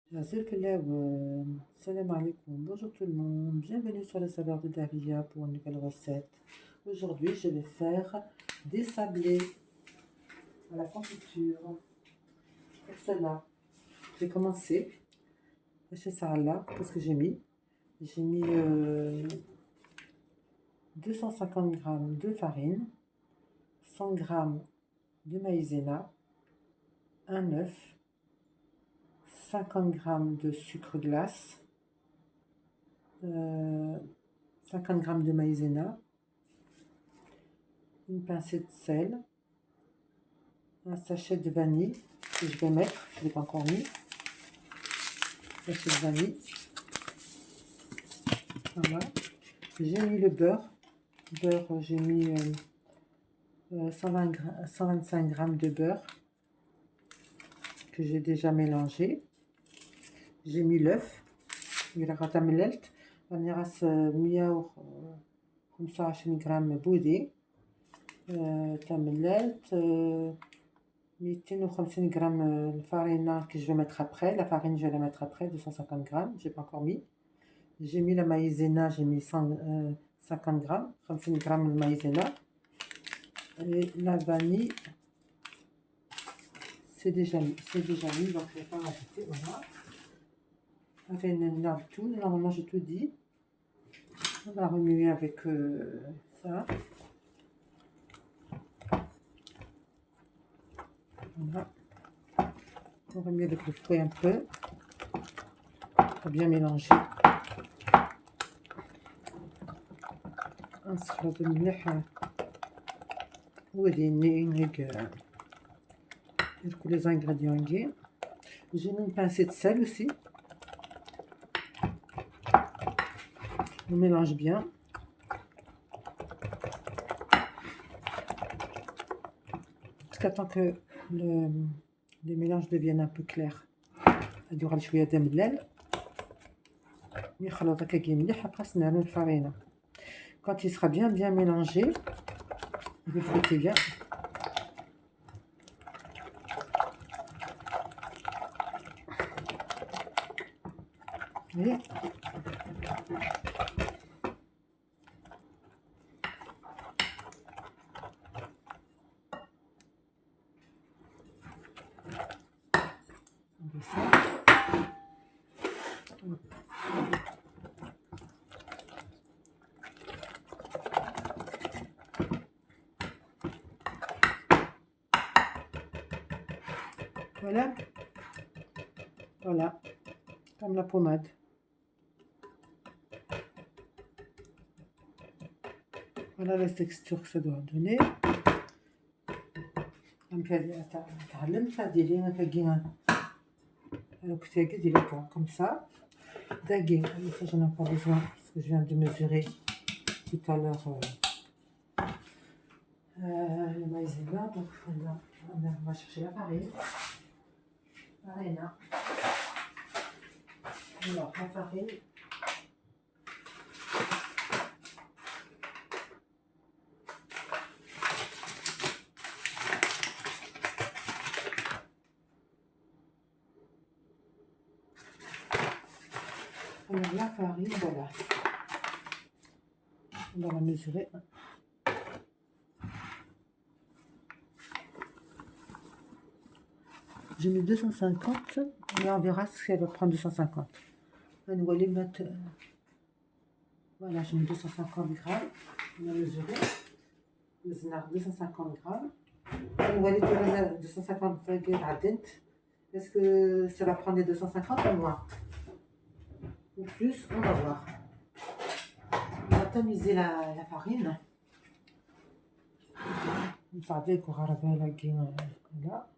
Salam alaikum, bonjour tout le monde, bienvenue sur le saveur de Daria pour une nouvelle recette. Aujourd'hui, je vais faire des sablés à la confiture. Pour cela, j'ai commencé chez Sarah. Qu'est-ce que j'ai mis? J'ai mis 250 g de farine, 100 g de maïzena, un œuf, 50 g de sucre glace, 50 g de maïzena, une pincée de sel, un sachet de vanille que je vais mettre, je ne l'ai pas encore mis, sachet de vanille, voilà. J'ai mis le beurre, j'ai mis 125 g de beurre que j'ai déjà mélangé. J'ai mis l'œuf, إلى غتعملت راني راس 125 غرام بودي تمللت 250 grammes de farine que je vais mettre après. La farine, je vais la mettre après, 250 grammes, je n'ai pas encore mis. J'ai mis la maïzena, j'ai mis 150 grammes, 50 grammes de maïzena. Et la vanille, c'est déjà mis, donc je ne vais pas rajouter, voilà. Tout, normalement j'ai tout dit. On va remuer avec ça. Voilà. On remet avec le fouet un peu pour bien mélanger. نسخلط مليح وديني هيك tous les ingrédients. J'ai mis une pincée de sel aussi. On mélange bien. Jusqu'à temps que le mélange devienne un peu clair. يدوغ شويه د ملال يخلط هكا كي مليح. Après نعمل الفرينه. Quand il sera bien mélangé, vous le fouettez bien. Vous voyez? On fait ça. Voilà. Voilà. Comme la pommade. Voilà la texture que ça doit donner. تعلمت ديري هكا كيما comme ça. Daguer, ça j'en ai pas besoin parce que je viens de mesurer tout à l'heure le maïzena. Donc on va chercher la farine. Alors la farine. Alors la farine, voilà. On va la mesurer. J'ai mis 250, mais on verra si elle va prendre 250. On va les mettre. Voilà, j'ai mis 250 grammes. On a mesuré. Le 250 grammes. On va les tirer 250 grammes. Est-ce que ça va prendre les 250 ou moins? Ou plus, on va voir. On va tamiser la farine. Vous savez qu'on va la guine là.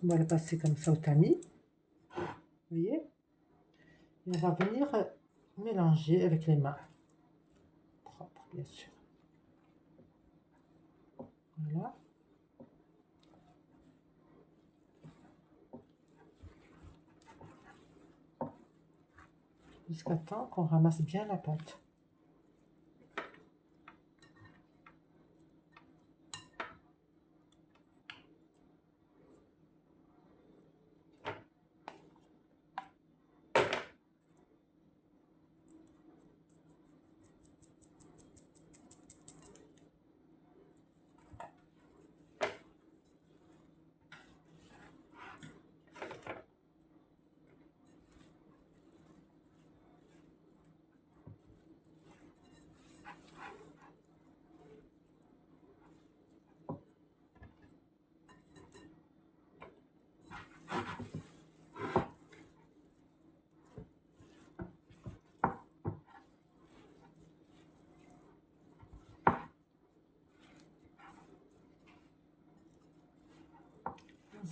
On va le passer comme ça au tamis. Vous voyez? Et on va venir mélanger avec les mains. Propres, bien sûr. Voilà. Jusqu'à temps qu'on ramasse bien la pâte.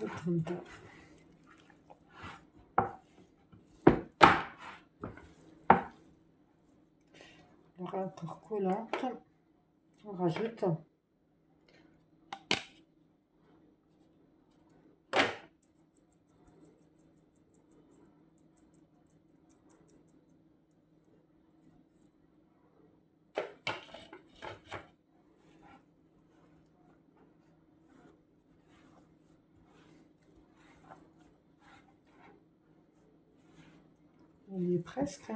زدت encore collante. On rajoute on y est presque.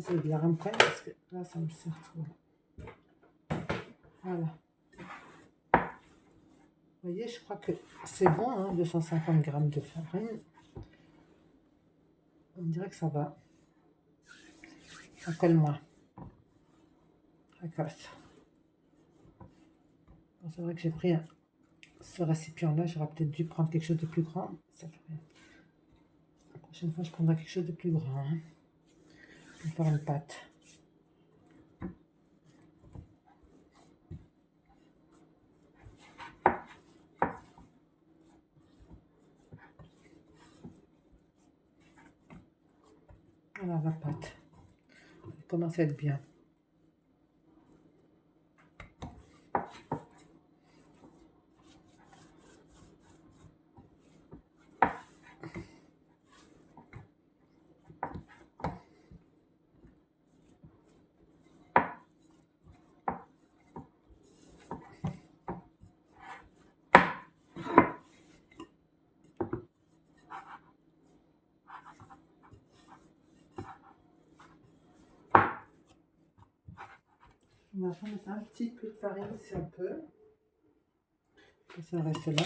Ça veut dire un près parce que là ça me sert trop. Voilà. Vous voyez, je crois que c'est bon, hein, 250 g de farine. On dirait que ça va. Ça colle moins. D'accord. Bon, c'est vrai que j'ai pris ce récipient-là. J'aurais peut-être dû prendre quelque chose de plus grand. Ça fait rien. La prochaine fois, je prendrai quelque chose de plus grand. Hein, pour faire une pâte. Voilà la pâte. Elle commence à être bien. On va mettre un petit peu de farine, si on peut. Et ça reste là.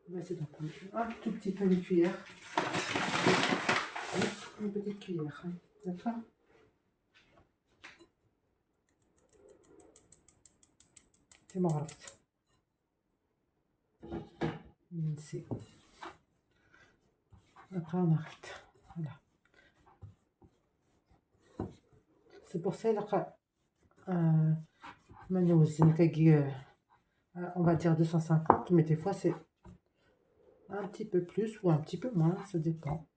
On va essayer d'en prendre un tout petit peu une cuillère. Une petite cuillère. Hein. D'accord? C'est mon reste. Ici. Après, on arrête. Voilà. C'est pour ça que on va dire 250, mais des fois c'est un petit peu plus ou un petit peu moins, ça dépend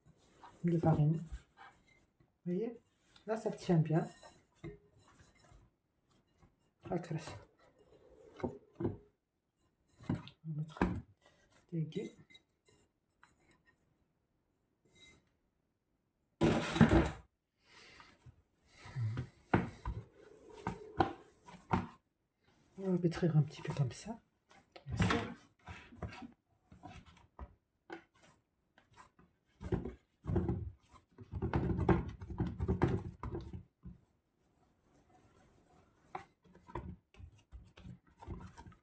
de farine. Vous voyez? Là, ça tient bien. D'accord. On va mettre des aiguilles. On va pétrir un petit peu comme ça. Bien sûr.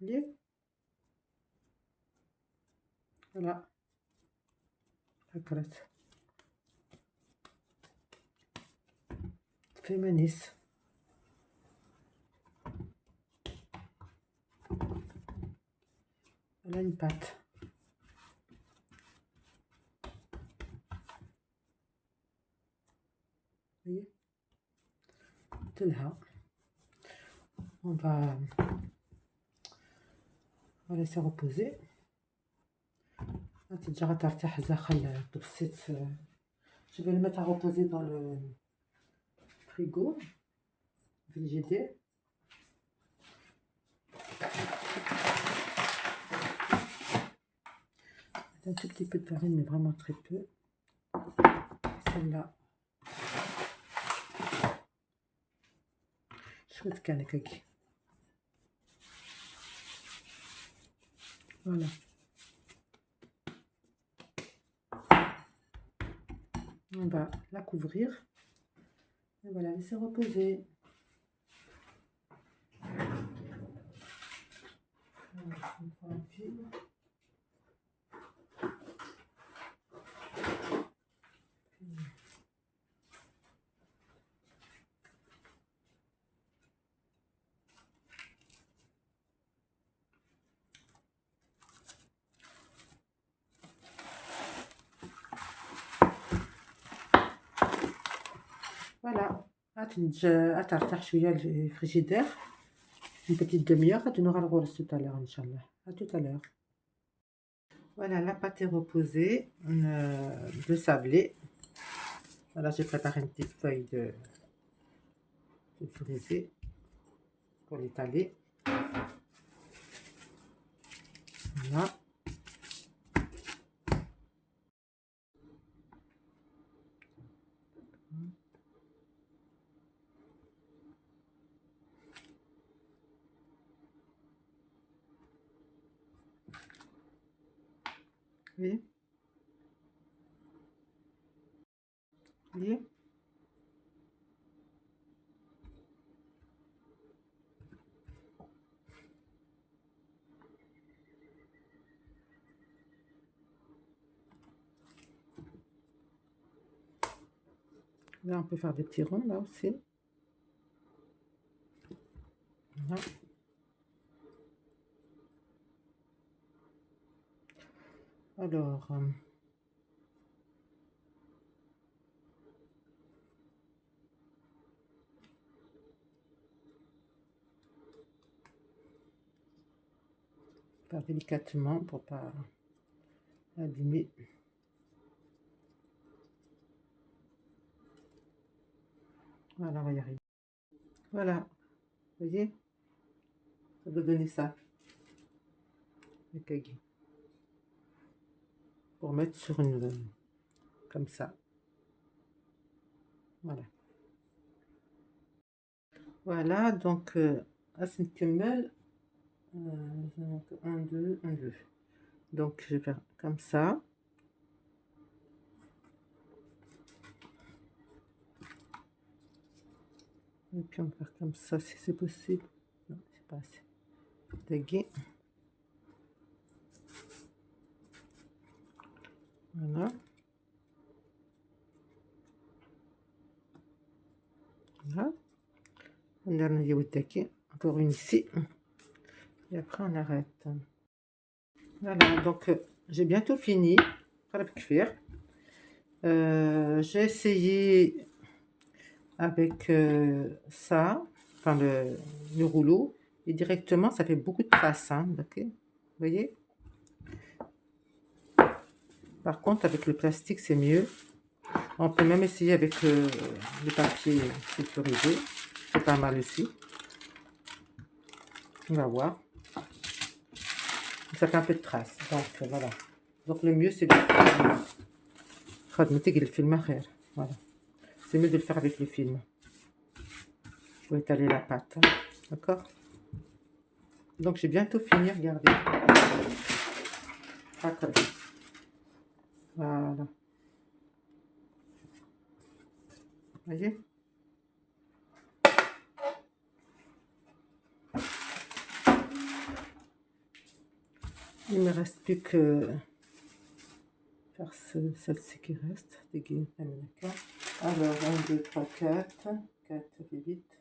Vous voyez? Voilà. D'accord. Féministe. Voilà une pâte. Vous voyez? On va laisser reposer. Je vais le mettre à reposer dans le frigo. Frigidaire. Un tout petit peu de farine, mais vraiment très peu. Celle-là. شوية كان هكاكي. Voilà. On va la couvrir. Et voilà, laisser reposer. On va un fil. Voilà. هترتاح شوية الفريجيدير une petite demi-heure. Tu auras le rôle tout à l'heure, Inch'Allah. À tout à l'heure. Voilà, la pâte est reposée. De sablé. Voilà, j'ai préparé une petite feuille de frisée pour l'étaler. Voilà. Oui. Oui. Là, on peut faire des petits ronds, là aussi. Voilà. Alors, faire délicatement pour pas abîmer. Voilà, on va y arriver. Voilà, vous voyez, ça doit donner ça, le kaggi. Pour mettre sur une, comme ça. Voilà. Voilà, donc, assez de 1, 2, 1, 2. Donc, je vais faire comme ça. Et puis, on va faire comme ça, si c'est possible. Non, c'est pas assez. Taguer. Voilà. Voilà. On a le taquet. Encore une ici. Et après, on arrête. Voilà, donc, j'ai bientôt fini. J'ai essayé avec ça, enfin le rouleau, et directement ça fait beaucoup de traces, hein, ok, vous voyez. Par contre avec le plastique c'est mieux. On peut même essayer avec le papier sulfurisé, c'est pas mal aussi. On va voir, ça fait un peu de traces, donc voilà. Donc le mieux c'est de voilà, c'est mieux de le faire avec le film. Il faut étaler la pâte, hein, d'accord. Donc j'ai bientôt fini, regardez. Voilà. Vous voyez? Il ne me reste plus que faire celle-ci qui reste. Alors 1, 2, 3, 4. 4, ça fait vite.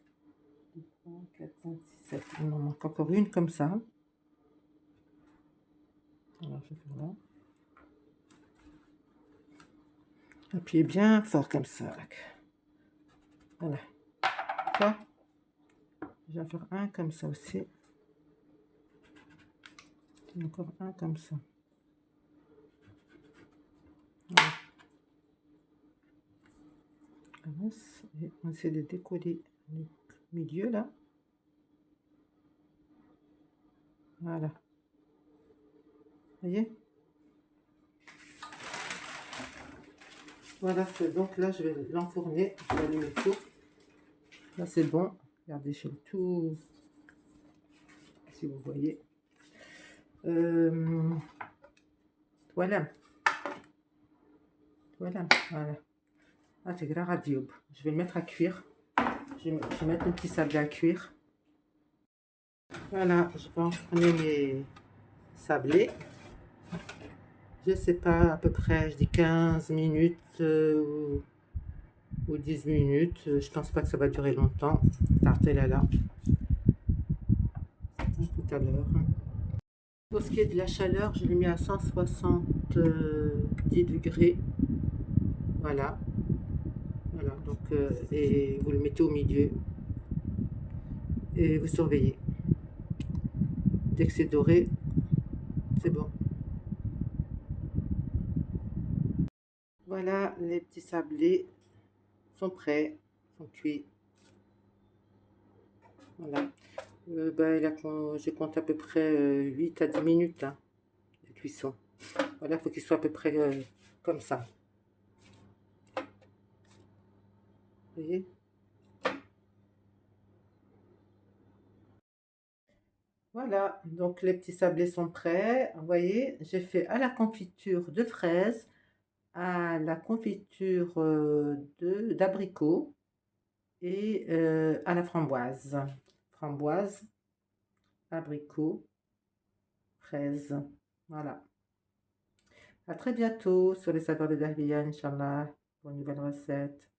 2, 3, 4, 5, 6, 7. Il m'en manque encore une comme ça. Alors je vais faire là. Appuyez bien fort comme ça. Voilà. Ça. Je vais faire un comme ça aussi. Et encore un comme ça. Voilà. Et on essaie de décoller le milieu là. Voilà. Vous voyez? Voilà, donc là je vais l'enfourner, je vais allumer tout. Là c'est bon, regardez, j'ai tout, si vous voyez. Voilà. Voilà. Ah, c'est grand radio. Je vais le mettre à cuire. Je vais mettre un petit sablé à cuire. Voilà, je vais enfourner mes sablés. Je sais pas, à peu près, je dis 15 minutes ou 10 minutes. Je pense pas que ça va durer longtemps. Tartez là. Tout à l'heure. Pour ce qui est de la chaleur, je l'ai mis à 170 degrés. Voilà. Voilà, donc, et vous le mettez au milieu et vous surveillez. Dès que c'est doré, c'est bon. Voilà, les petits sablés sont prêts, sont cuits. Voilà. Ben, je compte à peu près 8 à 10 minutes hein, de cuisson. Voilà, il faut qu'il soit à peu près comme ça. Vous voyez? Voilà, donc les petits sablés sont prêts. Vous voyez, j'ai fait à la confiture de fraises, à la confiture d'abricot et à la framboise. Framboise, abricot, fraise. Voilà. À très bientôt sur les saveurs de Dahlia, Inch'Allah, pour une nouvelle recette.